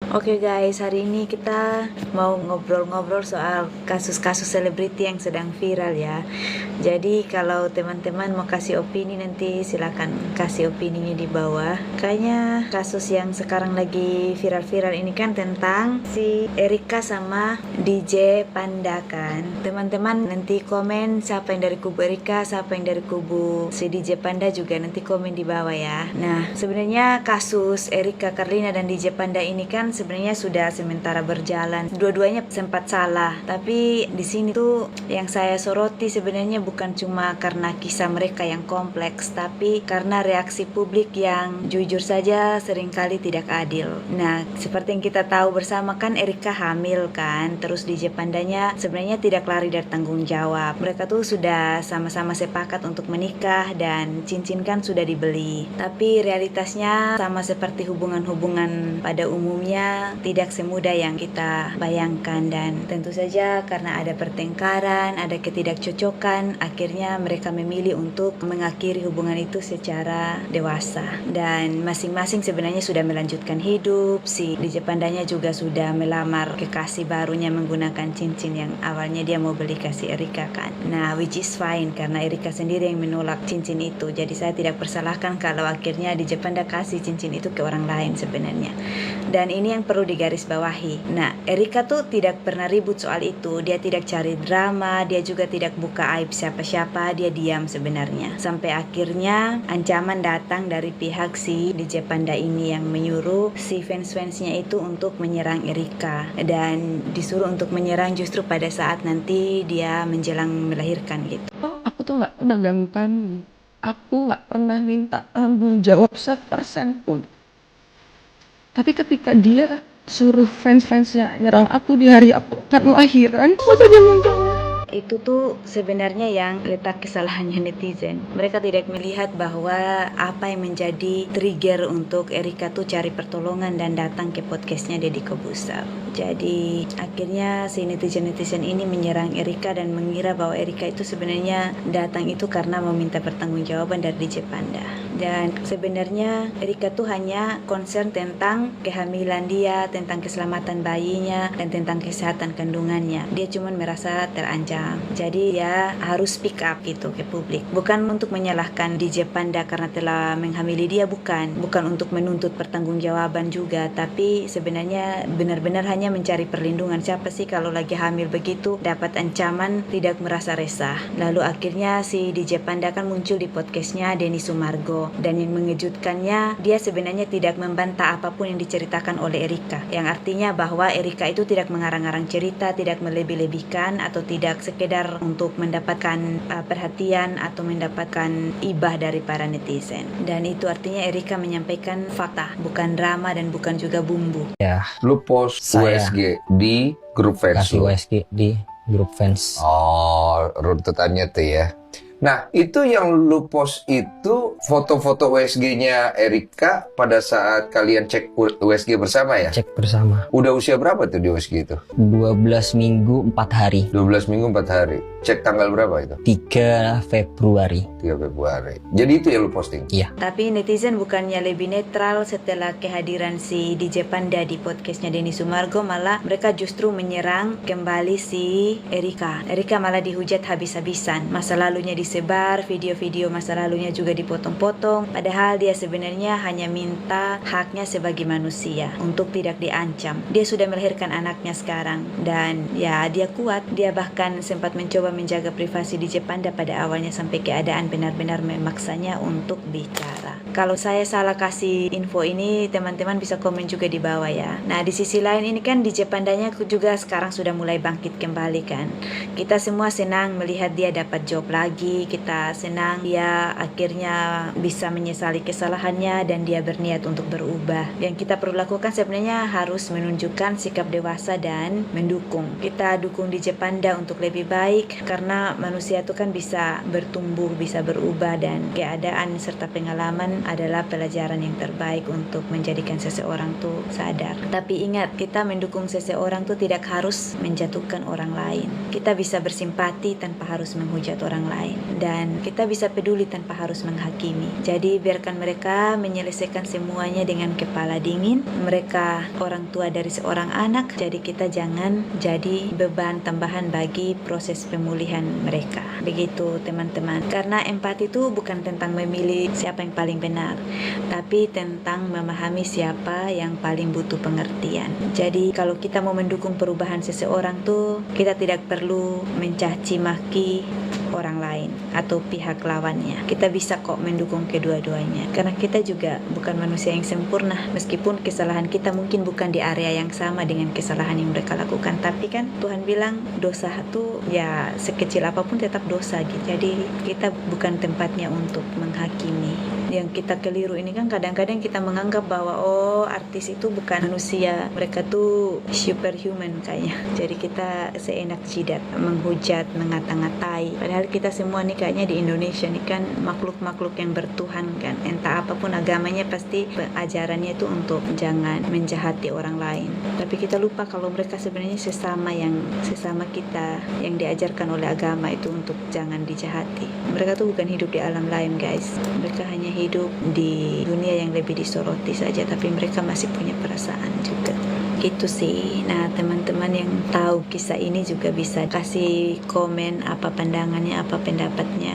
Oke guys, hari ini kita mau ngobrol-ngobrol soal kasus-kasus selebriti yang sedang viral ya. Jadi kalau teman-teman mau kasih opini nanti silakan kasih opininya di bawah. Kayaknya kasus yang sekarang lagi viral-viral ini kan tentang si Erika sama DJ Panda kan. Teman-teman nanti komen siapa yang dari kubu Erika, siapa yang dari kubu si DJ Panda juga nanti komen di bawah ya. Nah, sebenarnya kasus Erika Carlina dan DJ Panda ini kan sebenarnya sudah sementara berjalan. Dua-duanya sempat salah, tapi di sini tuh yang saya soroti sebenarnya bukan cuma karena kisah mereka yang kompleks, tapi karena reaksi publik yang jujur saja seringkali tidak adil. Nah, seperti yang kita tahu bersama kan Erika hamil kan, terus DJ Pandanya sebenarnya tidak lari dari tanggung jawab. Mereka tuh sudah sama-sama sepakat untuk menikah dan cincin kan sudah dibeli. Tapi realitasnya sama seperti hubungan-hubungan pada umumnya tidak semudah yang kita bayangkan, dan tentu saja karena ada pertengkaran, ada ketidakcocokan, akhirnya mereka memilih untuk mengakhiri hubungan itu secara dewasa. Dan masing-masing sebenarnya sudah melanjutkan hidup. Si DJ Pandanya juga sudah melamar kekasih barunya menggunakan cincin yang awalnya dia mau beli kasih Erika kan. Nah, which is fine karena Erika sendiri yang menolak cincin itu. Jadi saya tidak persalahkan kalau akhirnya DJ Panda kasih cincin itu ke orang lain sebenarnya. Dan ini yang perlu digarisbawahi. Nah, Erika tuh tidak pernah ribut soal itu. Dia tidak cari drama, dia juga tidak buka aib siapa-siapa, dia diam sebenarnya. Sampai akhirnya ancaman datang dari pihak si DJ Panda ini yang menyuruh si fans-fansnya itu untuk menyerang Erika. Dan disuruh untuk menyerang justru pada saat nanti dia menjelang melahirkan gitu. Aku tuh nggak pernah gangguan, aku nggak pernah minta tanggung jawab 1% pun. Tapi ketika dia suruh fans-fansnya nyerang aku di hari aku akan lahiran, masa jangan Itu tuh sebenarnya yang letak kesalahannya netizen. Mereka tidak melihat bahwa apa yang menjadi trigger untuk Erika tuh cari pertolongan dan datang ke podcastnya Deddy Kobuser. Jadi akhirnya si netizen-netizen ini menyerang Erika dan mengira bahwa Erika itu sebenarnya datang itu karena meminta pertanggungjawaban dari DJ Panda. Dan sebenarnya Erika tuh hanya concern tentang kehamilan dia, tentang keselamatan bayinya, dan tentang kesehatan kandungannya. Dia cuma merasa terancam. Jadi ya harus speak up gitu ke publik. Bukan untuk menyalahkan DJ Panda karena telah menghamili dia, bukan untuk menuntut pertanggungjawaban juga, tapi sebenarnya benar-benar hanya mencari perlindungan. Siapa sih kalau lagi hamil begitu dapat ancaman tidak merasa resah. Lalu akhirnya si DJ Panda kan muncul di podcastnya Denny Sumargo, dan yang mengejutkannya dia sebenarnya tidak membantah apapun yang diceritakan oleh Erika, yang artinya bahwa Erika itu tidak mengarang-arang cerita, tidak melebih-lebihkan atau tidak sekedar untuk mendapatkan perhatian atau mendapatkan ibah dari para netizen. Dan itu artinya Erika menyampaikan fakta, bukan drama dan bukan juga bumbu. Ya, Lu post Saya USG di grup fans kasih lu. USG di grup fans. Oh, runtutannya tuh ya. Nah, itu yang lu post itu foto-foto USG-nya Erika pada saat kalian cek USG bersama ya? Cek bersama. Udah usia berapa tuh di USG itu? 12 minggu 4 hari. 12 minggu 4 hari. Cek tanggal berapa itu? 3 Februari. 3 Februari. Jadi itu yang lu posting? Iya. Tapi netizen bukannya lebih netral setelah kehadiran si DJ Panda di podcastnya Denny Sumargo, malah mereka justru menyerang kembali si Erika. Erika malah dihujat habis-habisan. Masa lalunya disebar, video-video masa lalunya juga dipotong-potong. Padahal dia sebenarnya hanya minta haknya sebagai manusia untuk tidak diancam. Dia sudah melahirkan anaknya sekarang dan ya dia kuat. Dia bahkan sempat mencoba menjaga privasi DJ Panda pada awalnya sampai keadaan benar-benar memaksanya untuk bicara. Kalau saya salah kasih info ini, teman-teman bisa komen juga di bawah ya. Nah, di sisi lain ini kan DJ Pandanya juga sekarang sudah mulai bangkit kembali kan. Kita semua senang melihat dia dapat job lagi. Kita senang dia akhirnya bisa menyesali kesalahannya dan dia berniat untuk berubah. Yang kita perlu lakukan sebenarnya harus menunjukkan sikap dewasa dan mendukung. Kita dukung DJ Panda untuk lebih baik, karena manusia itu kan bisa bertumbuh, bisa berubah, dan keadaan serta pengalaman adalah pelajaran yang terbaik untuk menjadikan seseorang tuh sadar. Tapi ingat, kita mendukung seseorang tuh tidak harus menjatuhkan orang lain. Kita bisa bersimpati tanpa harus menghujat orang lain, dan kita bisa peduli tanpa harus menghakimi. Jadi biarkan mereka menyelesaikan semuanya dengan kepala dingin. Mereka orang tua dari seorang anak, jadi kita jangan jadi beban tambahan bagi proses pemulihan mereka. Begitu teman-teman. Karena empati itu bukan tentang memilih siapa yang paling benar, tapi tentang memahami siapa yang paling butuh pengertian. Jadi kalau kita mau mendukung perubahan seseorang tuh, kita tidak perlu mencaci maki orang lain atau pihak lawannya. Kita bisa kok mendukung kedua-duanya, karena kita juga bukan manusia yang sempurna. Meskipun kesalahan kita mungkin bukan di area yang sama dengan kesalahan yang mereka lakukan, tapi kan Tuhan bilang dosa itu ya sekecil apapun tetap dosa gitu. Jadi kita bukan tempatnya untuk menghakimi. Yang kita keliru ini kan kadang-kadang kita menganggap bahwa artis itu bukan manusia, mereka tuh superhuman kayaknya. Jadi kita seenak jidat menghujat, mengata-ngatai. Padahal kita semua nih kayaknya di Indonesia nih kan makhluk-makhluk yang bertuhan kan. Entah apapun agamanya, pasti ajarannya itu untuk jangan menjahati orang lain. Tapi kita lupa kalau mereka sebenarnya sesama kita, yang diajarkan oleh agama itu untuk jangan dijahati. Mereka tuh bukan hidup di alam lain guys. Mereka hanya hidup di dunia yang lebih disoroti saja, tapi mereka masih punya perasaan juga. Gitu sih. Nah, teman-teman yang tahu kisah ini juga bisa kasih komen apa pandangannya, apa pendapatnya.